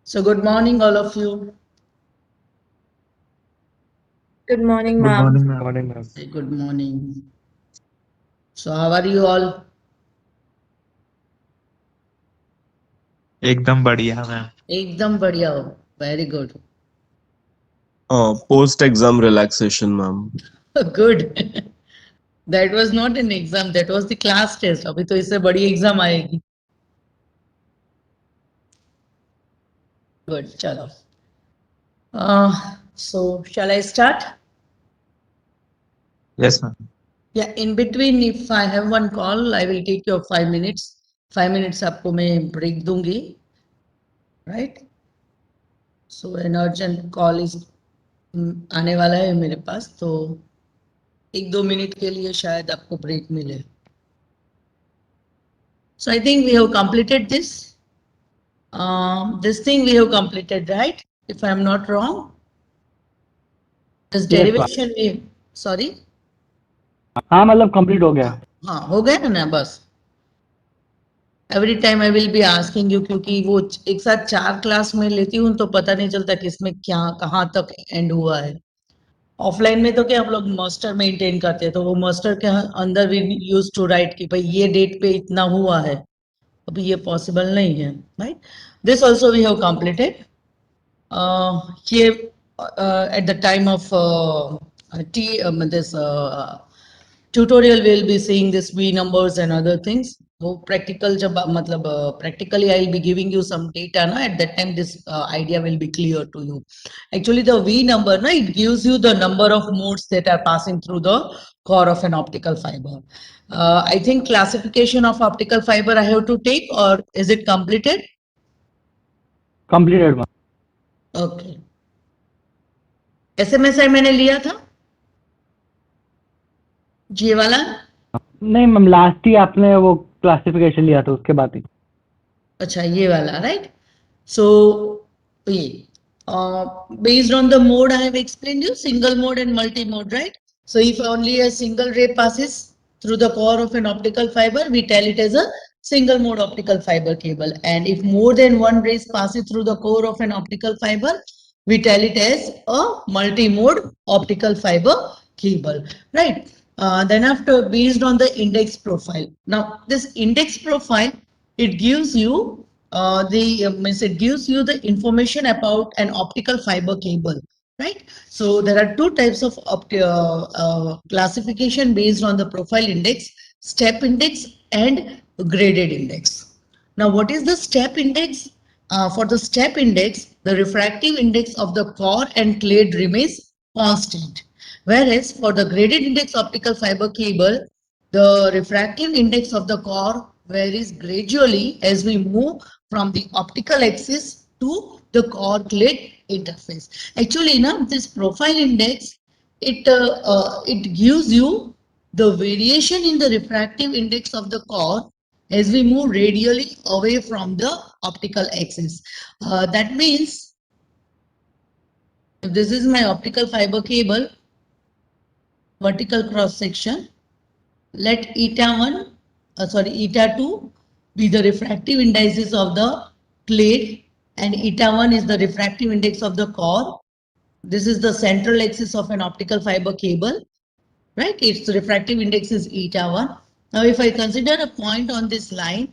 So good morning, all of you. Good morning, Good ma'am. morning, ma'am. Say good morning. So how are you all? एकदम बढ़िया ma'am. एकदम बढ़िया हो. Very good. Post-exam relaxation, ma'am. Good. That was not an exam. That was the class test. अभी तो इससे बड़ी exam आएगी. Good. चलो. So shall I start? Yes, ma'am. Yeah. In between, if I have one call, I will take your 5 minutes. 5 minutes आपको मैं break दूंगी. Right? So an urgent call is आने वाला है मेरे पास, तो 1-2 मिनट के लिए शायद आपको ब्रेक मिले. So I think we have completed this. This thing we have completed, right? If I am not wrong. This derivation we, sorry. हाँ मतलब कंप्लीट हो गया. हाँ हो गया ना बस. Every time I will be asking you, क्योंकि वो एक साथ 4 क्लास में लेती हूँ तो पता नहीं चलता किसमें क्या कहाँ तक एंड हुआ है. ऑफलाइन में तो क्या हम लोग मास्टर मेंटेन करते हैं, तो वो मास्टर के अंदर भी यूज टू राइट कि भाई ये डेट पे इतना हुआ है. अभी ये पॉसिबल नहीं है, right. This also we have completed. Here at the time of this tutorial we'll be seeing this V numbers and other things. वो practical जब मतलब practically I'll be giving you some data ना, at that time this idea will be clear to you. Actually the V number ना, it gives you the number of modes that are passing through the core of an optical fiber. I think classification of optical fiber I have to take, or is it completed? Completed ma'am. Okay. SMSI मैंने लिया था ये वाला. नहीं ma'am, last ही आपने वो classification लिया था, उसके बाद ही. अच्छा ये वाला, राइट. सो ये based on the mode I have explained you, single mode and multi mode, right? So if only a single ray passes through the core of an optical fiber, we tell it as a single mode optical fiber cable, and if more than one rays passes through the core of an optical fiber, we tell it as a multi mode optical fiber cable, right? Then after, based on the index profile, now this index profile, it gives you it gives you the information about an optical fiber cable, right? So there are two types of classification based on the profile index: step index and graded index. Now what is the step index? For the step index, the refractive index of the core and clade remains constant, whereas for the graded index optical fiber cable, the refractive index of the core varies gradually as we move from the optical axis to the core clade interface. Actually, now this profile index, it gives you the variation in the refractive index of the core as we move radially away from the optical axis. That means if this is my optical fiber cable, vertical cross section, let eta 1, eta 2 be the refractive indices of the clade, and eta 1 is the refractive index of the core. This is the central axis of an optical fiber cable, right? Its refractive index is eta 1. Now, if I consider a point on this line,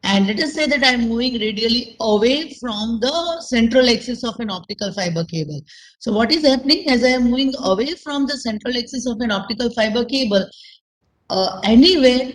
and let us say that I am moving radially away from the central axis of an optical fiber cable. So what is happening as I am moving away from the central axis of an optical fiber cable? Anywhere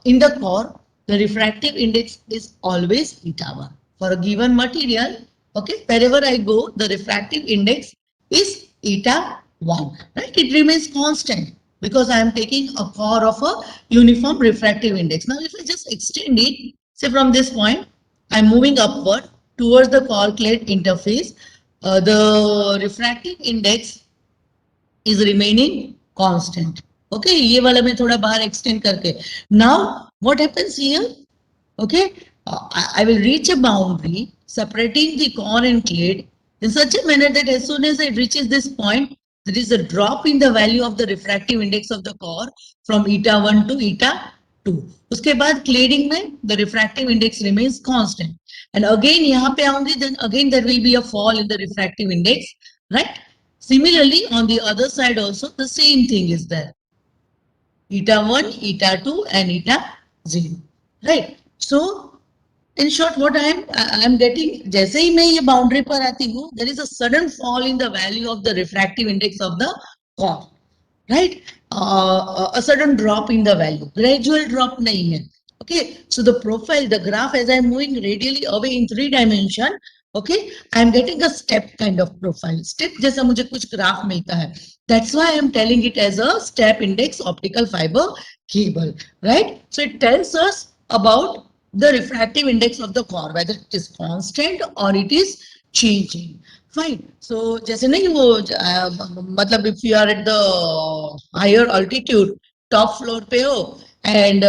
in the core, the refractive index is always eta 1 for a given material. Okay, wherever I go, the refractive index is eta 1, right? It remains constant because I am taking a core of a uniform refractive index. Now if I just extend it, say from this point, I am moving upward towards the core clade interface, the refractive index is remaining constant. Okay, ये वाला मैं थोड़ा बाहर extend करके. Now what happens here? Okay, I will reach a boundary separating the core and clade in such a manner that as soon as it reaches this point, there is a drop in the value of the refractive index of the core from eta 1 to eta 2. उसके बाद cladding में the refractive index remains constant and again यहाँ पे आऊंगी then again there will be a fall in the refractive index, right? Similarly on the other side also the same thing is there, eta 1, eta 2 and eta 0, right? So in short what I am getting, जैसे ही मैं ये boundary पर आती हूँ there is a sudden fall in the value of the refractive index of the core, right? A sudden drop in the value, gradual drop nahi hai. Okay, so the profile, the graph, as I'm moving radially away in 3 dimension, okay, I'm getting a step kind of profile, step जैसा मुझे कुछ graph मिलता है. That's why I'm telling it as a step index optical fiber cable, right? So it tells us about the refractive index of the core, whether it is constant or it is changing. Fine. So जैसे नहीं वो मतलब if you are at the higher altitude, top floor पे हो and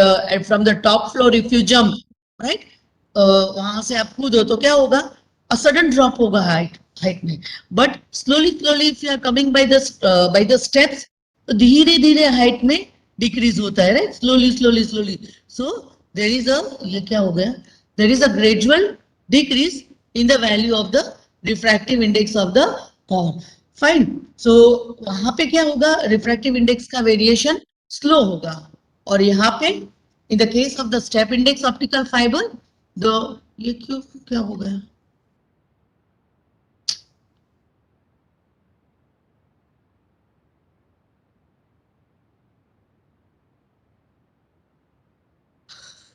from the top floor if you jump, right? वहां से आप कूदो तो क्या होगा? A sudden drop होगा height में. But slowly if you are coming by the steps, तो धीरे धीरे height में decrease होता है, right? Slowly. So there is a, ये क्या हो गया? There is a gradual decrease in the value of the refractive index of the core. Fine. So वहां पे क्या होगा? Refractive index का variation slow होगा. और यहाँ पे in the case of the step index optical fiber, the ये क्यों क्या हो गया?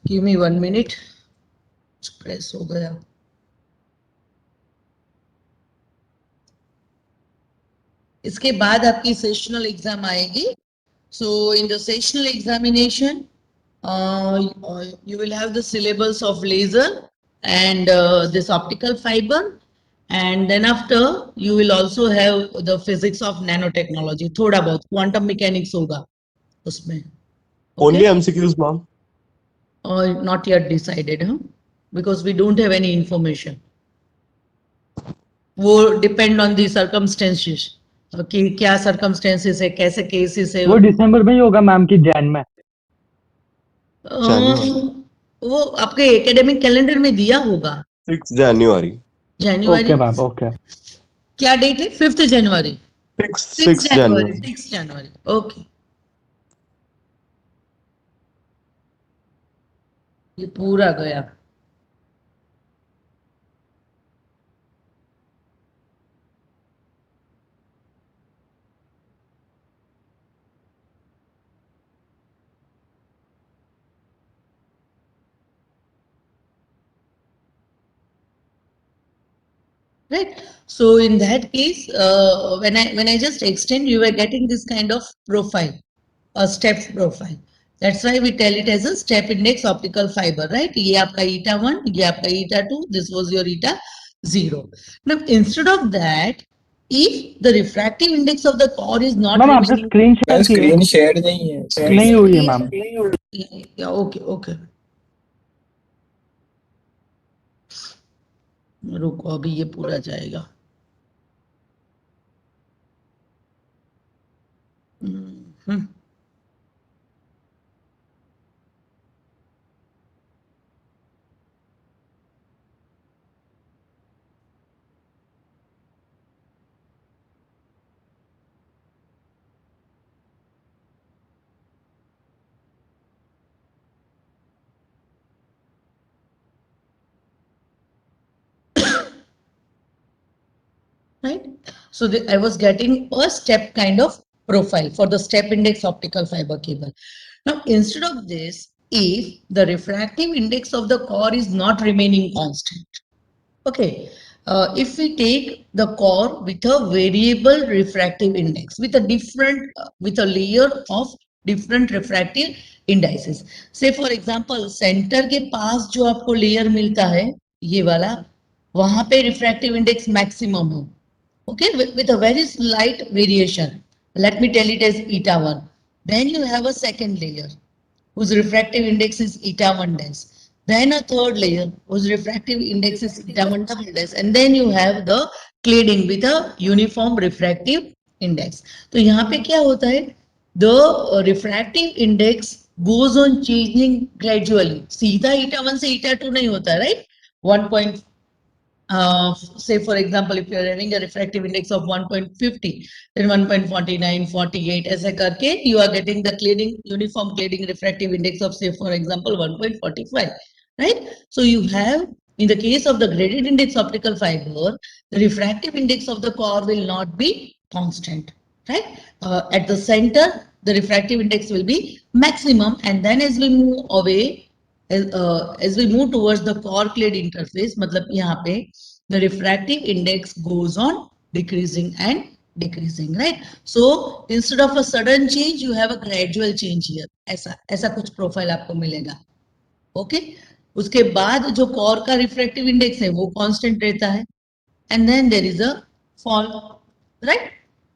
Give me 1 minute. Press हो गया. इसके बाद आपकी सेशनल एग्जाम आएगी. So in the sessional examination, you will have the syllabus of laser and this optical fiber, and then after you will also have the physics of nanotechnology. थोड़ा बहुत quantum mechanics होगा उसमें. Only MCQs, ma'am. Or not yet decided, huh? Because we don't have any information. वो depend on the circumstances. कि क्या circumstances है, कैसे cases है. वो दिसंबर में ही होगा मैम की जैन में? वो आपके एकेडमिक कैलेंडर में दिया होगा. 6 January. जनवरी. Okay ma'am, okay. क्या डेट है? 5 जनवरी. 6 January. 6 जनवरी. ओके. ये पूरा गया. Right. So in that case, when I just extend, you are getting this kind of profile, a step profile. That's why we tell it as a step index optical fiber, right? ये आपका eta 1, ये आपका eta 2, this was your eta 0. Now instead of that, if the refractive index of the core is not ma'am आपने screen share की है? Screen share नहीं है. नहीं हुई है मैम. yeah, okay. रुको अभी ये पूरा जाएगा. Right. So I was getting a step kind of profile for the step index optical fiber cable. Now, instead of this, if the refractive index of the core is not remaining constant, okay, if we take the core with a variable refractive index, with a different, with a layer of different refractive indices. Say for example, center के पास जो आपको layer मिलता है, ये वाला, वहां पे refractive index maximum हो. Okay, with a very slight variation. Let me tell it as eta 1. Then you have a second layer whose refractive index is eta 1 dash. Then a third layer whose refractive index is eta 1 double dash. And then you have the cladding with a uniform refractive index. तो यहाँ पे क्या होता है? The refractive index goes on changing gradually. सीधा eta 1 से eta 2 नहीं होता, right? 1. Say for example, if you are having a refractive index of 1.50, then 1.49, 48, ऐसे करके you are getting the cladding, uniform cladding refractive index of, say for example, 1.45, right? So you have, in the case of the graded index optical fiber, the refractive index of the core will not be constant, right? At the center, the refractive index will be maximum, and then as we move away, as we move towards the core clad interface, मतलब यहाँ पे the refractive index goes on decreasing and decreasing, right? So instead of a sudden change, you have a gradual change here. ऐसा कुछ profile आपको मिलेगा, okay? उसके बाद जो core का refractive index है वो constant रहता है, and then there is a fall, right?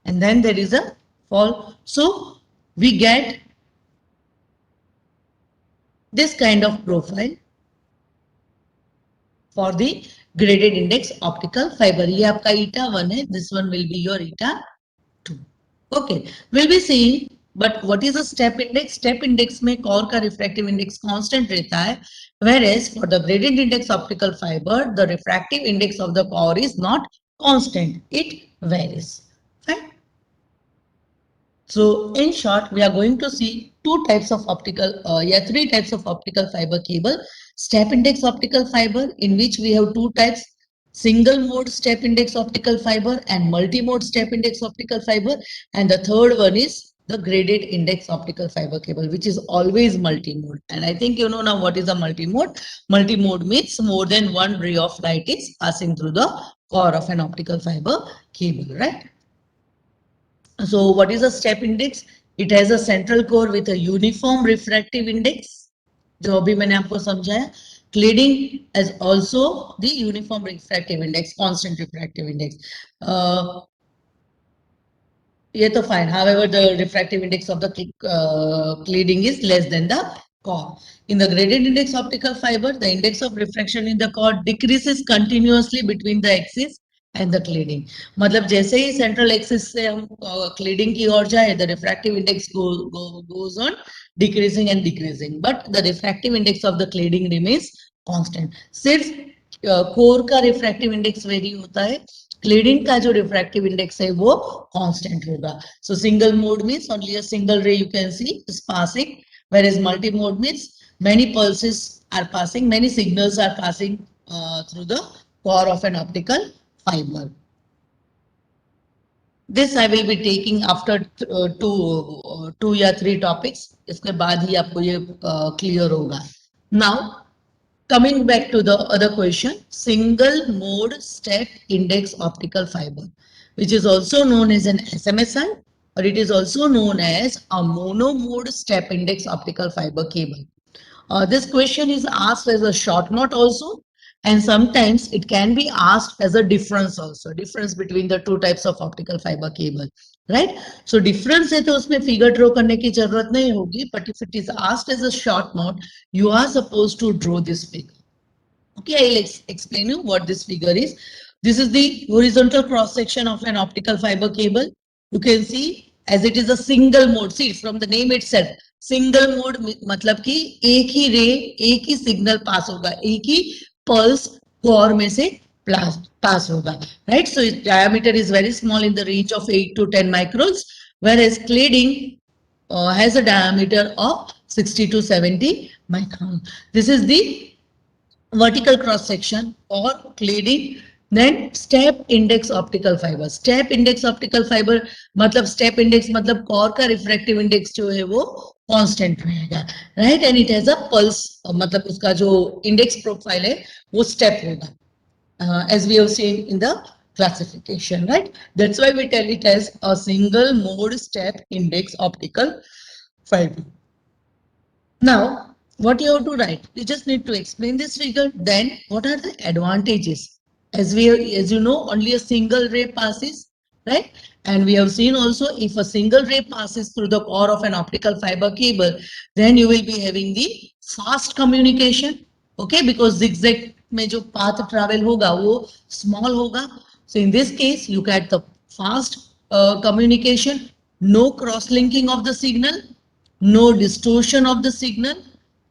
And then there is a fall. So we get this kind of profile for the graded index optical fiber. ये आपका eta 1 है, this one will be your eta 2. Okay, we'll be seeing, but what is a step index? Step index में core का refractive index constant रहता है, whereas for the graded index optical fiber, the refractive index of the core is not constant, it varies, right? So in short, we are going to see three types of optical fiber cable. Step index optical fiber, in which we have two types: single mode step index optical fiber and multi-mode step index optical fiber. And the third one is the graded index optical fiber cable, which is always multi-mode. And I think you know now what is a multi-mode. Multi-mode means more than one ray of light is passing through the core of an optical fiber cable, right? So what is a step index? It has a central core with a uniform refractive index. जो अभी मैंने आपको समझाया. Cladding as also the uniform refractive index, constant refractive index. ये तो fine. However, the refractive index of the cladding is less than the core. In the graded index optical fiber, the index of refraction in the core decreases continuously between the axis and the cladding. मतलब जैसे ही central axis से हम cladding की ओर जाए, the refractive index goes on decreasing and decreasing, but the refractive index of the cladding remains constant. सिर्फ core का refractive index vary होता है, cladding का जो refractive index है वो constant होगा. So single mode means only a single ray you can see is passing, whereas multi mode means many pulses are passing, many signals are passing through the core of an optical fiber. This I will be taking after two या three topics. इसके बाद ही आपको ये clear होगा. Now coming back to the other question, single mode step index optical fiber, which is also known as an SMSI, or it is also known as a mono mode step index optical fiber cable. This question is asked as a short note also, and sometimes it can be asked as a difference also, difference between the two types of optical fiber cable, right? So difference है तो उसमें figure draw करने की जरूरत नहीं होगी, but if it is asked as a short note, you are supposed to draw this figure. Okay, I'll explain you what this figure is. This is the horizontal cross section of an optical fiber cable. You can see as it is a single mode. See, from the name itself, single mode मतलब कि एक ही रे, एक ही signal pass होगा, एक ही pulse core में से pass होगा, right? So its diameter is very small in the range of 8 to 10 microns, whereas cladding has a diameter of 60 to 70 microns. This is the vertical cross section or cladding. Then step index optical fiber. Step index optical fiber मतलब step index मतलब core का refractive index जो है वो constant रहेगा, right? And it has a pulse मतलब उसका जो index profile है वो step होगा, as we have seen in the classification, right? That's why we tell it as a single mode step index optical fiber. Now, what you have to write? You just need to explain this figure. Then, what are the advantages? As you know, only a single ray passes, right? And we have seen also, if a single ray passes through the core of an optical fiber cable, then you will be having the fast communication, okay? Because zigzag में जो path travel होगा वो small होगा. So in this case, you get the fast communication, no cross linking of the signal, no distortion of the signal,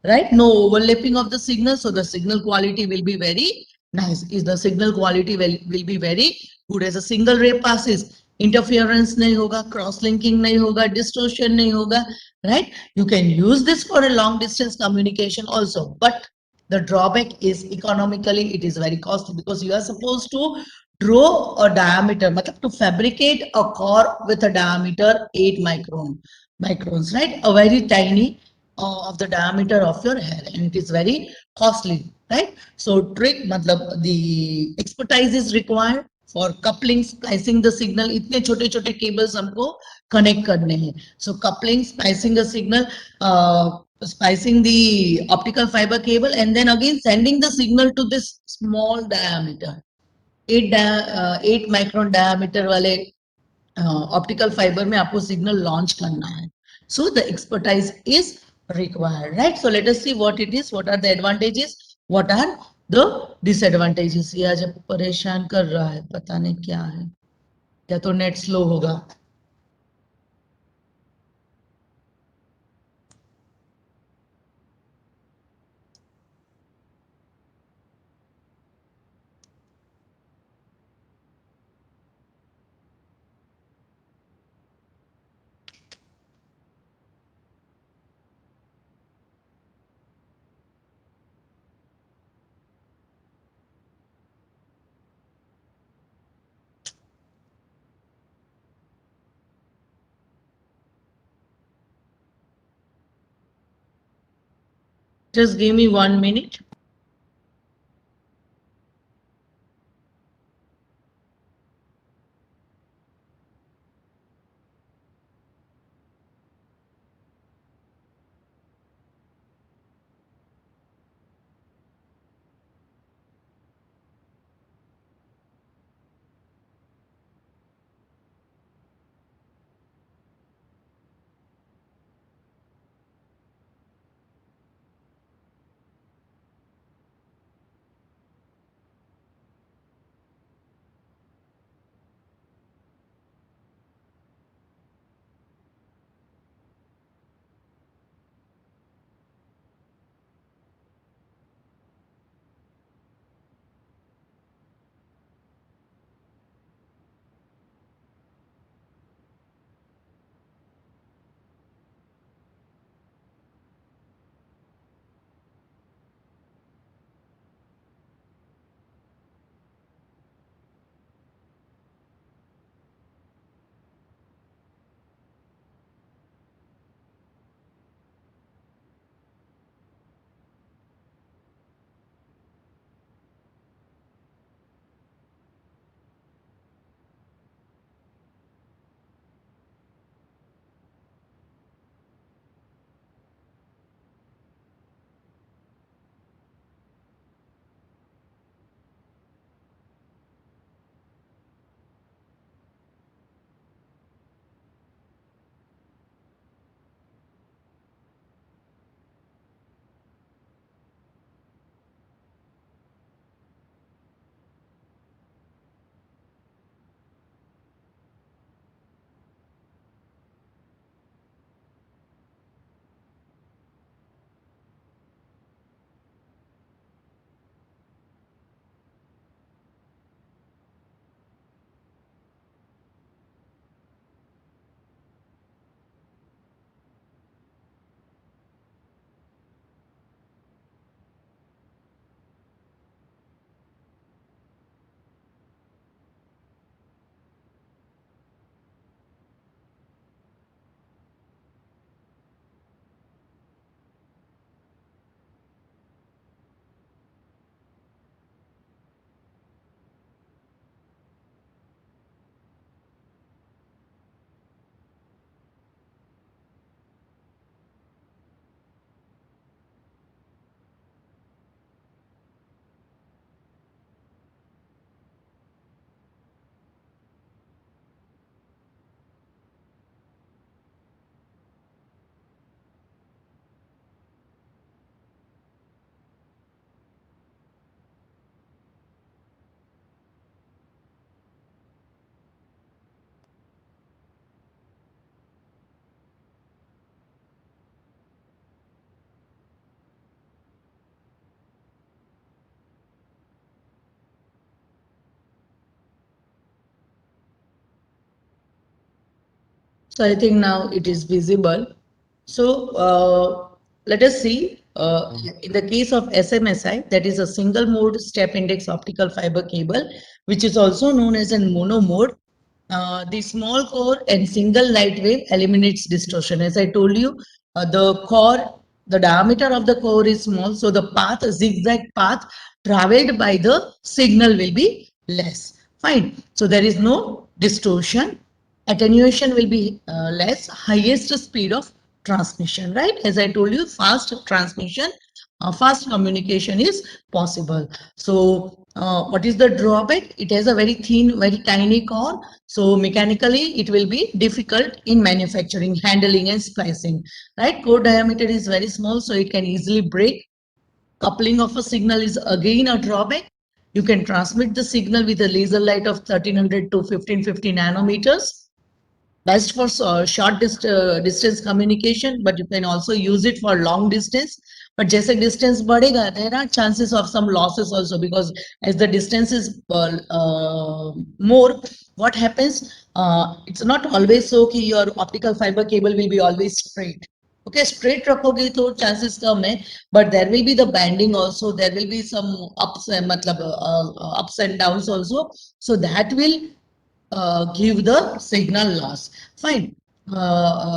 right? No overlapping of the signal. So the signal quality will be very nice. Is the signal quality will be very good. As a single ray passes, interference nahi hoga, cross linking nahi hoga, distortion nahi hoga, right? You can use this for a long distance communication also, but the drawback is economically it is very costly because you are supposed to draw a diameter, matlab to fabricate a core with a diameter 8 microns, right? A very tiny of the diameter of your hair, and it is very costly, right? So trick, matlab the expertise is required for coupling, splicing the signal. इतने छोटे छोटे cables हमको connect करने हैं. So coupling, splicing the signal, splicing the optical fiber cable, and then again sending the signal to this small diameter, 8 micron diameter वाले optical fibre में आपको signal launch करना है. So the expertise is required, right? So let us see what it is, what are the advantages, what are the disadvantages. ये आज परेशान कर रहा है, पता नहीं क्या है, या तो नेट स्लो होगा. Just give me 1 minute. So I think now it is visible. So let us see in the case of SMSI, that is a single mode step index optical fiber cable, which is also known as a mono mode. The small core and single light wave eliminates distortion. As I told you, the diameter of the core is small, so the path, zigzag path traveled by the signal will be less. Fine. So there is no distortion. Attenuation will be less. Highest speed of transmission, right? As I told you, fast transmission, fast communication is possible. So what is the drawback? It has a very thin, very tiny core. So mechanically, it will be difficult in manufacturing, handling and splicing, right? Core diameter is very small, so it can easily break. Coupling of a signal is again a drawback. You can transmit the signal with a laser light of 1300 to 1550 nanometers. Best for short distance communication, but you can also use it for long distance. But जैसे distance बढ़ेगा, there are chances of some losses also, because as the distance is more, what happens? It's not always so कि your optical fiber cable will be always straight. Okay, straight रखोगे तो chances कम है, but there will be the bending also. There will be some ups मतलब ups and downs also. So that will give the signal loss. Fine.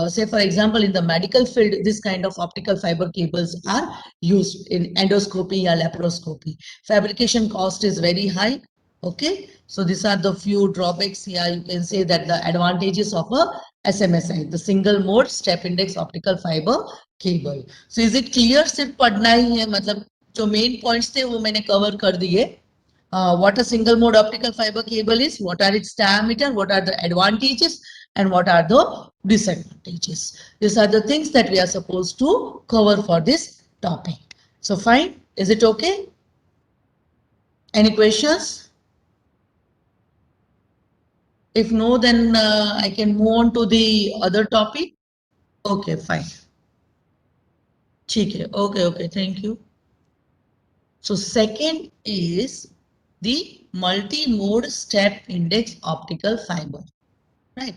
Say for example, in the medical field, this kind of optical fiber cables are used in endoscopy or laparoscopy. Fabrication cost is very high. Okay, so these are the few drawbacks here. You can say that the advantages of a SMSI, the single mode step index optical fiber cable. So is it clear? सिर्फ पढ़ना ही है, मतलब जो main points थे वो मैंने cover कर दिए. What a single mode optical fiber cable is, what are its diameter, what are the advantages, and what are the disadvantages. These are the things that we are supposed to cover for this topic. So fine, is it okay? Any questions? If no, then I can move on to the other topic. Okay, fine. ठीक है, okay, thank you. So second is the multi-mode step index optical fiber, right?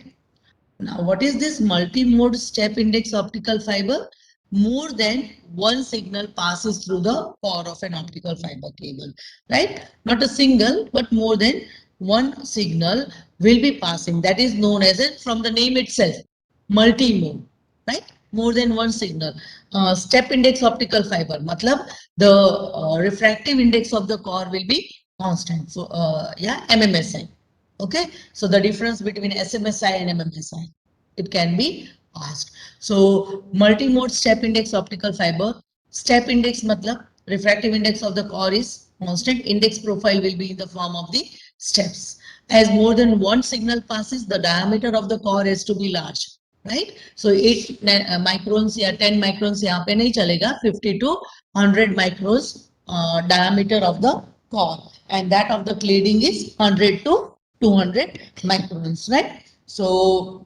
Now, what is this multi-mode step index optical fiber? More than one signal passes through the core of an optical fiber cable, right? Not a single, but more than one signal will be passing. That is known as it from the name itself, multi-mode, right? More than one signal. Step index optical fiber, matlab the refractive index of the core will be constant. So, yeah, MMSI. Okay, so the difference between SMSI and MMSI, it can be asked. So multi-mode step index optical fiber, step index matlab refractive index of the core is constant, index profile will be in the form of the steps. As more than one signal passes, the diameter of the core has to be large, right? So 8 microns या 10 microns यहाँ पे नहीं चलेगा, 50 to 100 microns diameter of the core, and that of the cladding is 100 to 200 microns, right? So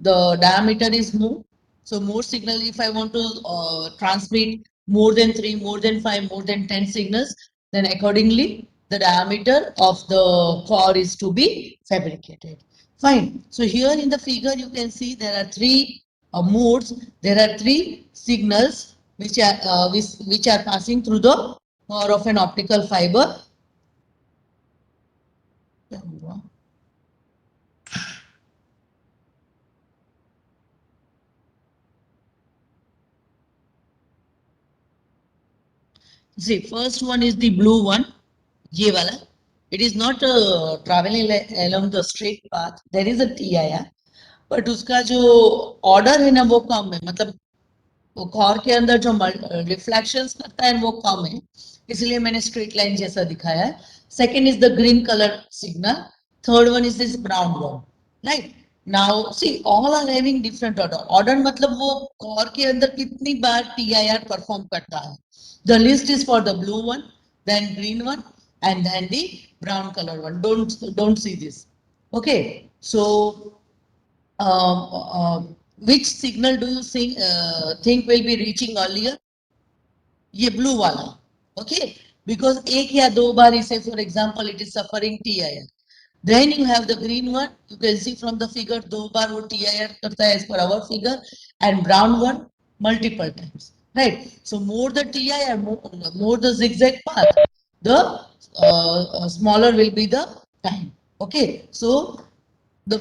the diameter is more. So more signal, if I want to transmit more than 3, more than 5, more than 10 signals, then accordingly the diameter of the core is to be fabricated. Fine. So here in the figure you can see there are 3 modes. There are 3 signals which are passing through the core of an optical fiber. See, first one is the blue one, ये वाला. It is not traveling along the straight path. There is a TIR, but उसका जो order है ना वो कम है. मतलब वो core के अंदर जो reflections करता है वो कम है. इसलिए मैंने straight line जैसा दिखाया है. Second is the green color signal. Third one is this brown one, right? Now see, all are having different order. Order मतलब वो core के अंदर कितनी बार TIR perform करता है. The list is for the blue one, then green one, and then the brown color one. Don't see this. Okay, so which signal do you think will be reaching earlier? ये blue वाला. Okay, because एक या दो बार इसे, for example, it is suffering TIR. Then you have the green one. You can see from the figure, दो बार वो TIR करता है as per our figure, and brown one multiple times, right? So more the TIR, more the zigzag path, the smaller will be the time. Okay, so the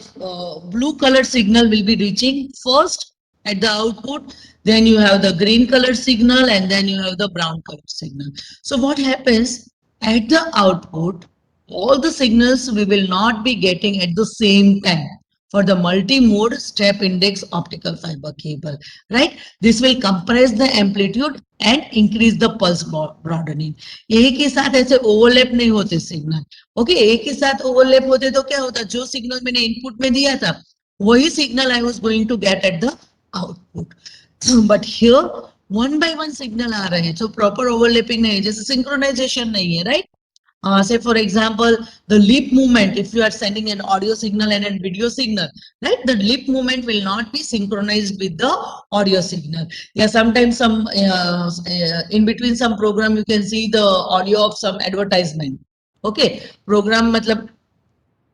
blue color signal will be reaching first at the output, then you have the green color signal, and then you have the brown color signal. So what happens at the output, all the signals we will not be getting at the same time for the multi-mode step index optical fiber cable, right? This will compress the amplitude and increase the pulse broadening. एक ही साथ ऐसे overlap नहीं होते signal. Okay, एक ही साथ overlap होते तो क्या होता, जो सिग्नल मैंने इनपुट में दिया था वही signal I was going to get at the output. But here one by one signal आ रहे हैं, तो प्रॉपर ओवरलैपिंग नहीं है, जैसे सिंक्रोनाइजेशन नहीं है, right? Say for example, the lip movement, if you are sending an audio signal and a video signal, right, the lip movement will not be synchronized with the audio signal. Yeah, sometimes in between some program you can see the audio of some advertisement. Okay, program मतलब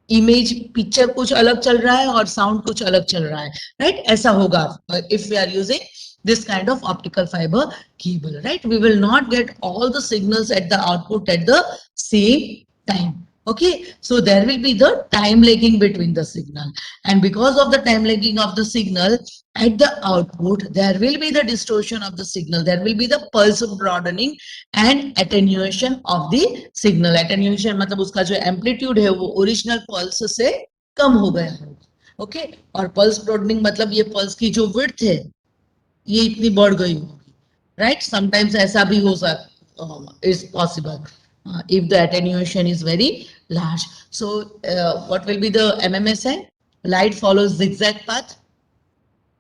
image picture कुछ अलग चल रहा है और sound कुछ अलग चल रहा है, राइट? ऐसा होगा if we are using this kind of optical fiber cable, right? We will not get all the signals at the output at the same time. Okay, so there will be the time lagging between the signal, and because of the time lagging of the signal at the output, there will be the distortion of the signal, there will be the pulse broadening and attenuation of the signal. Attenuation मतलब उसका जो amplitude है वो original pulse से कम हो गया है. Okay, और pulse broadening मतलब ये pulse की जो width है ये इतनी बढ़ गई होगी, राइट? समटाइम्स ऐसा भी हो सकता, is possible if the attenuation is very large. So what will be the MMSI? Light follows zigzag path.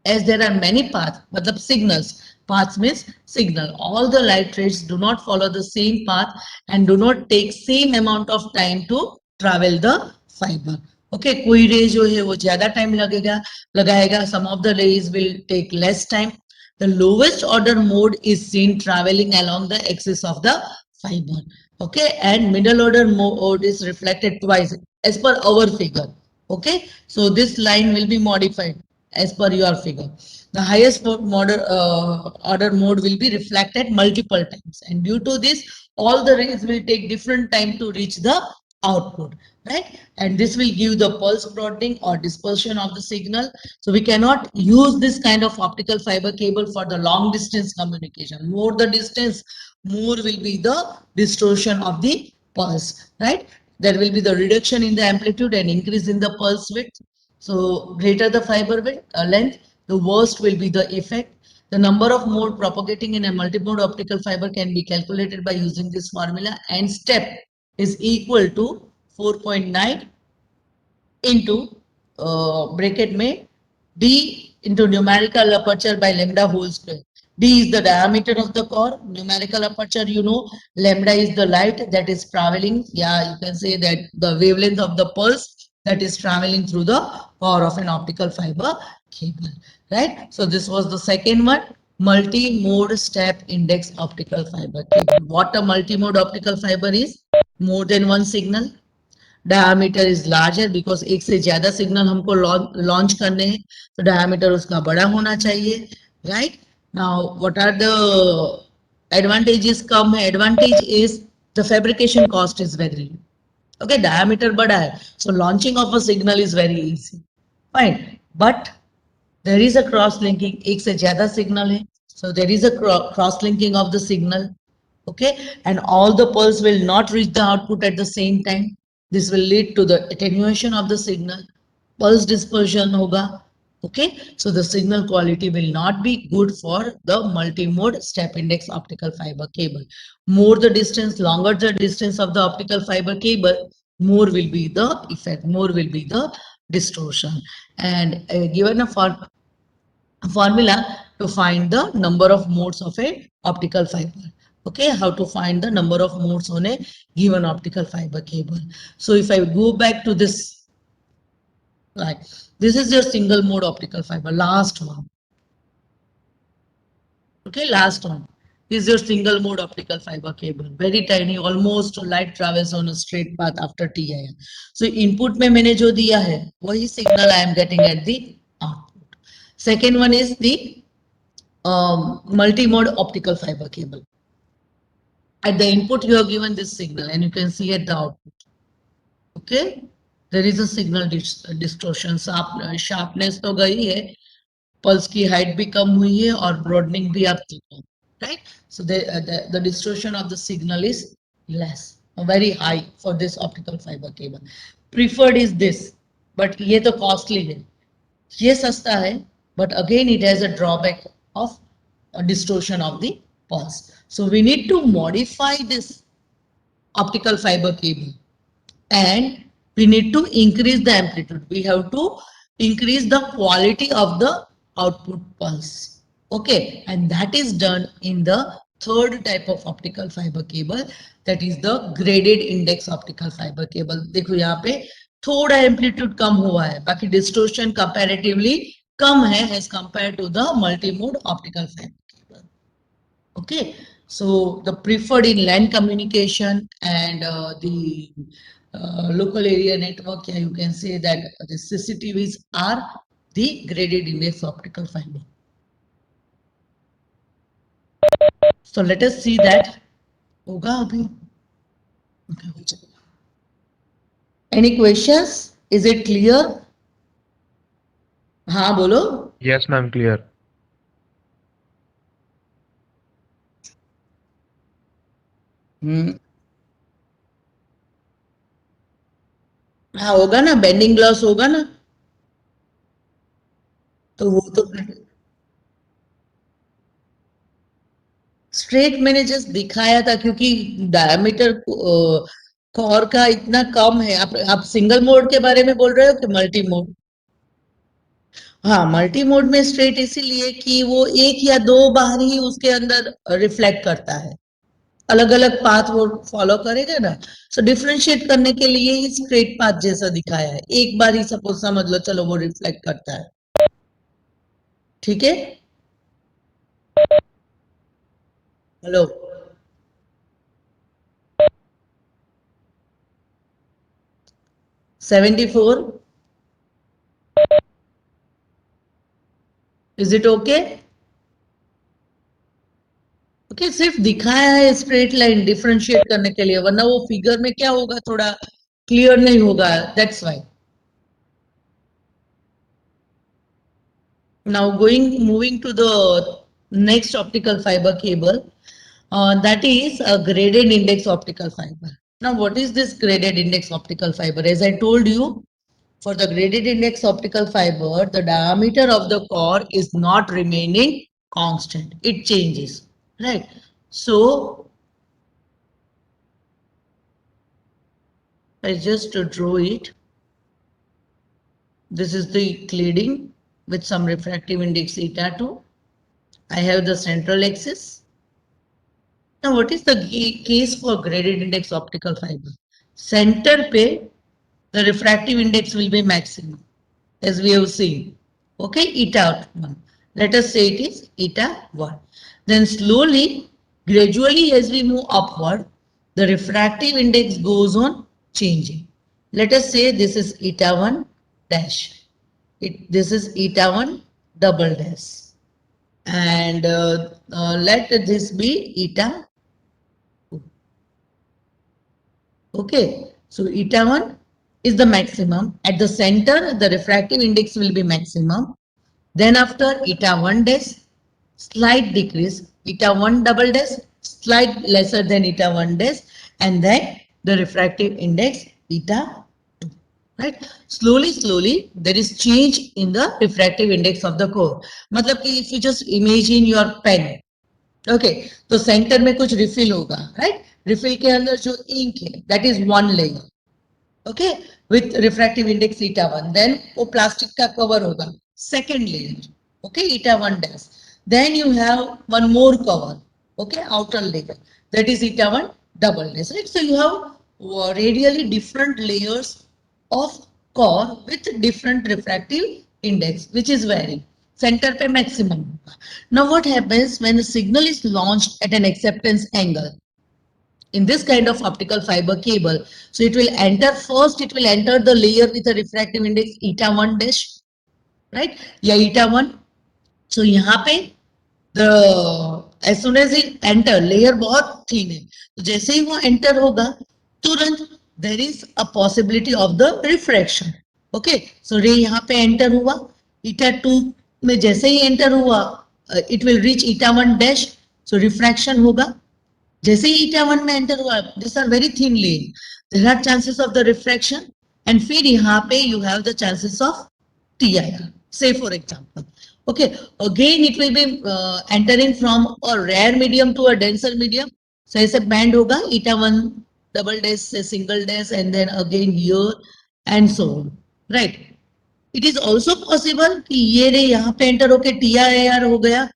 As there are many paths, matlab signals, paths means signal, all the light rays do not follow the same path and do not take same amount of time to travel the fiber. Okay, कोई ray जो है वो ज्यादा time लगाएगा, some of the rays will take less time. The lowest order mode is seen traveling along the axis of the fiber. Okay, and middle order mode is reflected twice as per our figure. Okay, so this line will be modified as per your figure. The highest order mode will be reflected multiple times, and due to this, all the rays will take different time to reach the output, right? And this will give the pulse broadening or dispersion of the signal. So we cannot use this kind of optical fiber cable for the long distance communication. More the distance, more will be the distortion of the pulse, right? There will be the reduction in the amplitude and increase in the pulse width. So greater the fiber width, length, the worst will be the effect. The number of mode propagating in a multimode optical fiber can be calculated by using this formula, and step is equal to 4.9 into bracket में d into numerical aperture by lambda whole square. D is the diameter of the core. Numerical aperture, you know, lambda is the light that is traveling. Yeah, you can say that the wavelength of the pulse that is traveling through the core of an optical fiber cable, right? So this was the second one, multi-mode step index optical fiber cable. What a multi-mode optical fiber is? More than one signal. Diameter is larger because एक से ज्यादा signal हमको launch करने हैं, तो diameter उसका बड़ा होना चाहिए, right? Now what are the advantages? कम है, advantage is the fabrication cost is very low. Okay, diameter बड़ा है, so launching of a signal is very easy, fine. But there is a cross linking, एक से ज्यादा signal है, so there is a cross linking of the signal. Okay, and all the pulse will not reach the output at the same time. This will lead to the attenuation of the signal, pulse dispersion hoga. Okay, so the signal quality will not be good for the multi-mode step index optical fiber cable. More the distance, longer the distance of the optical fiber cable, more will be the effect, more will be the distortion. And given a formula to find the number of modes of a optical fiber. Okay, how to find the number of modes on a given optical fiber cable. So if I go back to this, like this is your single mode optical fiber, last one. Okay, last one. is your single mode optical fiber cable, very tiny, almost light travels on a straight path after TIR. So input में मैंने जो दिया है वही signal I am getting at the output. Second one is the multi-mode optical fiber cable. At the input you have given this signal and you can see at the output. Okay, there is a signal distortion. Sharpness तो गई है, pulse की height भी कम हुई है और broadening भी आप देखो, right? So the distortion of the signal is less, very high for this optical fiber cable. Preferred is this, but ये तो costly है. ये सस्ता है, but again it has a drawback of a distortion of the pulse. So we need to modify this optical fiber cable and we need to increase the amplitude. We have to increase the quality of the output pulse. Okay, and that is done in the third type of optical fiber cable, that is the graded index optical fiber cable. देखो यहाँ पे थोड़ा amplitude कम हुआ है, बाकी distortion comparatively कम है as compared to the multi-mode optical fiber cable. Okay, so the preferred in LAN communication and the local area network, yeah, you can say that the CCTVs are the graded index optical fiber. So let us see that. होगा अभी. Okay, हो जाएगा. Any questions? Is it clear? हाँ बोलो. Yes, ma'am, clear. हाँ होगा ना, bending loss होगा ना, तो वो तो स्ट्रेट मैंने जस्ट दिखाया था क्योंकि डायमीटर कोर का इतना कम है. आप सिंगल मोड के बारे में बोल रहे हो कि मल्टी मोड? हाँ, मल्टी मोड में स्ट्रेट इसीलिए कि वो एक या दो बार ही उसके अंदर रिफ्लेक्ट करता है, अलग अलग पाथ वो फॉलो करेगा ना. सो डिफरेंशिएट करने के लिए ही स्ट्रेट पाथ जैसा दिखाया है, एक बार ही सपोज समझ लो, चलो वो रिफ्लेक्ट करता है. ठीक है, hello. $74. Is it okay? Okay, सिर्फ दिखाया है स्ट्रेट लाइन डिफरेंशिएट करने के लिए, वरना वो फिगर में क्या होगा, थोड़ा क्लियर नहीं होगा. That's why. Now moving to the next optical fiber cable, that is a graded index optical fiber. Now what is this graded index optical fiber? As I told you, for the graded index optical fiber, the diameter of the core is not remaining constant. It changes, right? So I just draw it. This is the cladding with some refractive index eta 2. I have the central axis. Now what is the case for graded index optical fiber? Center pe the refractive index will be maximum, as we have seen. Okay, eta 1. Let us say it is eta 1. Then slowly, gradually as we move upward, the refractive index goes on changing. Let us say this is eta 1 dash. This is eta 1 double dash. And let this be eta 2. Okay, so eta 1 is the maximum. At the center, the refractive index will be maximum. Then after eta 1 dash, slight decrease, eta 1 double dash, slight lesser than eta 1 dash, and then the refractive index eta 2. Right? Slowly, there is change in the refractive index of the core. मतलब कि if you just imagine your pen, okay, तो center में कुछ refill होगा, right? Refill के अंदर जो ink है, that is one layer. Okay, with refractive index eta 1. Then वो plastic का cover होगा, second layer. Okay, eta 1 dash. Then you have one more cover. Okay, outer layer. That is eta 1 double dash. Right? So you have radially different layers of core with different refractive index, which is varying. Centre पे maximum होगा. Now what happens when the signal is launched at an acceptance angle in this kind of optical fiber cable? So it will enter first, it will enter the layer with a refractive index eta 1 dash, right? या eta 1. So यहाँ पे the as soon as it enter, layer बहुत thin है, तो जैसे ही वो enter होगा तुरंत there is a possibility of the refraction. Okay, so ray यहाँ पे enter हुआ, eta 2 में जैसे ही enter हुआ it will reach eta 1 dash, so refraction होगा. जैसे ही eta 1 में enter हुआ, these are very thin layer, there are chances of the refraction, and फिर यहाँ पे you have the chances of TIR, say for example. Okay, again it will be entering from a rare medium to a denser medium. So ऐसे band होगा, eta 1 double dash से single dash, and then again here and so on, right? It is also possible कि ये रे यहाँ पे enter होके TIR हो गया,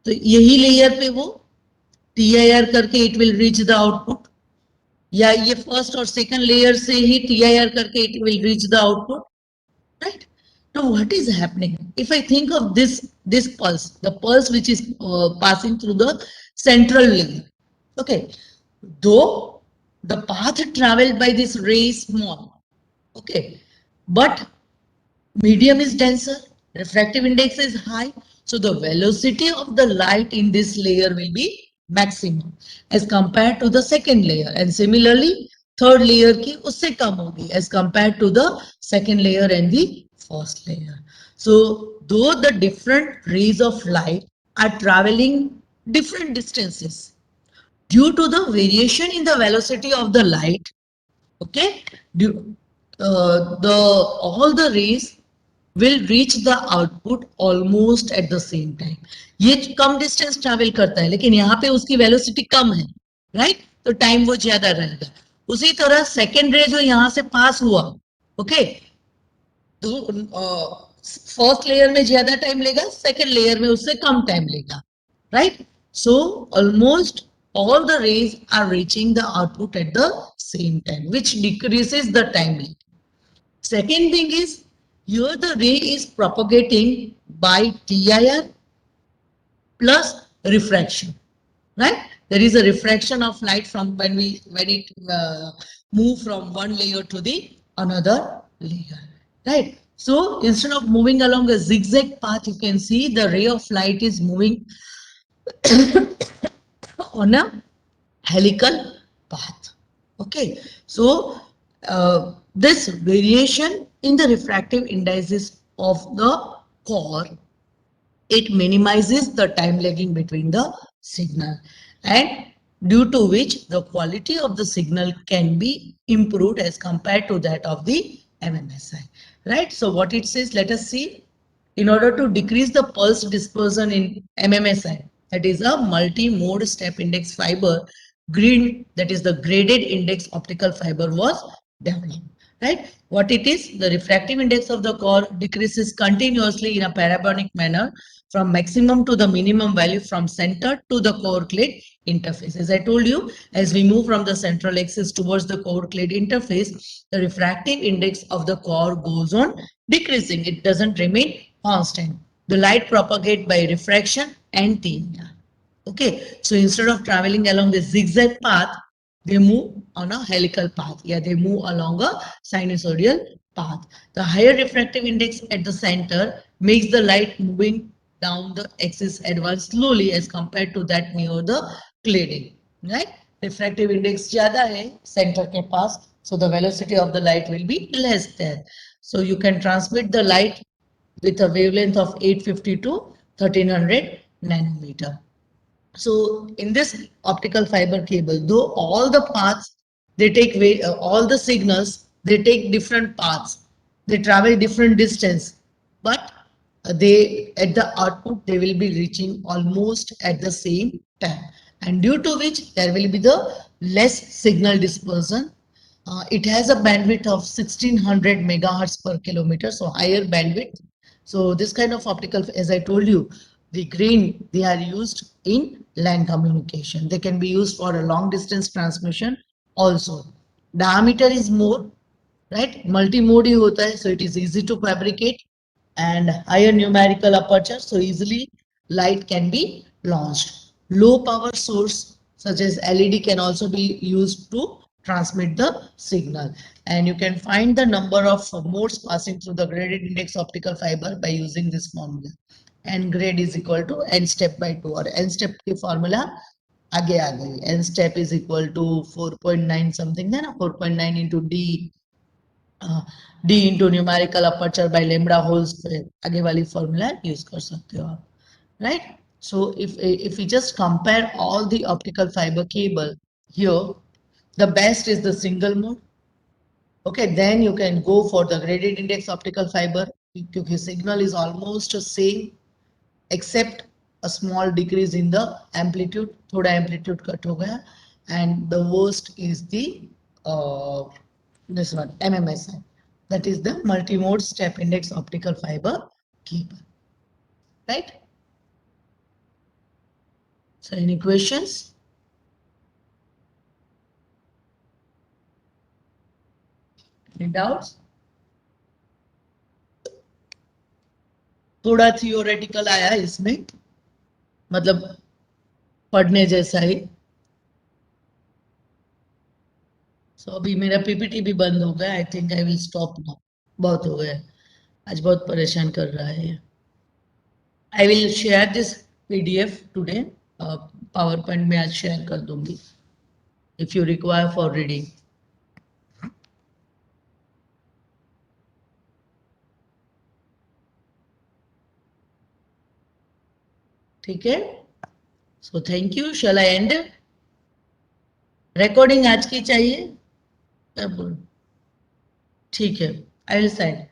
तो यही layer पे वो TIR करके it will reach the output, या ये first और second layer से ही TIR करके it will reach the output, right? Now what is happening? If I think of this pulse, the pulse which is passing through the central layer, okay, though the path traveled by this ray is small, okay, but medium is denser, refractive index is high, so the velocity of the light in this layer will be maximum as compared to the second layer, and similarly third layer की उससे कम होगी as compared to the second layer and the first layer. So though the different rays of light are traveling different distances, due to the variation in the velocity of the light, okay, all the rays will reach the output almost at the same time. ये कम distance travel करता है, लेकिन यहाँ पे उसकी velocity कम है, right? तो time वो ज्यादा रहेगा. उसी तरह second ray जो यहाँ से pass हुआ, okay, तो first layer में ज्यादा time लेगा, second layer में उससे कम time लेगा, right? So almost all the rays are reaching the output at the same time, which decreases the time lag. Second thing is, here the ray is propagating by TIR plus refraction, right? There is a refraction of light from when it move from one layer to the another layer, right? So instead of moving along a zigzag path, you can see the ray of light is moving on a helical path. Okay, so this variation in the refractive indices of the core, it minimizes the time lagging between the signal, and due to which the quality of the signal can be improved as compared to that of the MMSI, right? So what it says, let us see. In order to decrease the pulse dispersion in MMSI, that is a multi-mode step index fiber, green, that is the graded index optical fiber, was developed, right? What it is, the refractive index of the core decreases continuously in a parabolic manner from maximum to the minimum value from center to the core clade interface. As I told you, as we move from the central axis towards the core clade interface, the refractive index of the core goes on decreasing. It doesn't remain constant. The light propagates by refraction and TIR. Okay, so instead of traveling along the zigzag path, they move on a helical path. Yeah, they move along a sinusoidal path. The higher refractive index at the center makes the light moving down the axis advance slowly as compared to that near the cladding. Right? Refractive index ज़्यादा है center के पास, so the velocity of the light will be less there. So you can transmit the light with a wavelength of 850 to 1300 nanometer. So in this optical fiber cable, though all the paths, they take all the signals, they take different paths, they travel different distance, but they at the output they will be reaching almost at the same time, and due to which there will be the less signal dispersion. It has a bandwidth of 1600 megahertz per kilometer, so higher bandwidth. So this kind of optical, as I told you, the green, they are used in LAN communication. They can be used for a long distance transmission also. Diameter is more, right? Multi-mode ही होता है, so it is easy to fabricate. and higher numerical aperture, so easily light can be launched. Low power source such as LED can also be used to transmit the signal, and you can find the number of modes passing through the graded index optical fiber by using this formula. N grade is equal to n step by 2, और n step की formula आगे आ गई. n step is equal to 4.9 something है ना, 4.9 into d into numerical aperture by lambda whole square. आगे वाली formula use कर सकते हो आप, right? So if we just compare all the optical fiber cable here, the best is the single mode. Okay, then you can go for the graded index optical fiber because signal is almost same except a small decrease in the amplitude. थोड़ा amplitude cut हो गया, and the worst is the this one MMSI, that is the multimode step index optical fiber cable, right? So any questions? Any doubts? थोड़ा theoretical आया इसमें, मतलब पढ़ने जैसा ही. सो अभी मेरा पीपीटी भी बंद हो गया. I think I will stop now. बहुत हो गया, आज बहुत परेशान कर रहा है. I will share this PDF today, PowerPoint में आज शेयर कर दूंगी if you require for reading. ठीक है, so thank you. Shall I end? Recording आज की चाहिए क्या बोल? ठीक है, आई विल सेंड.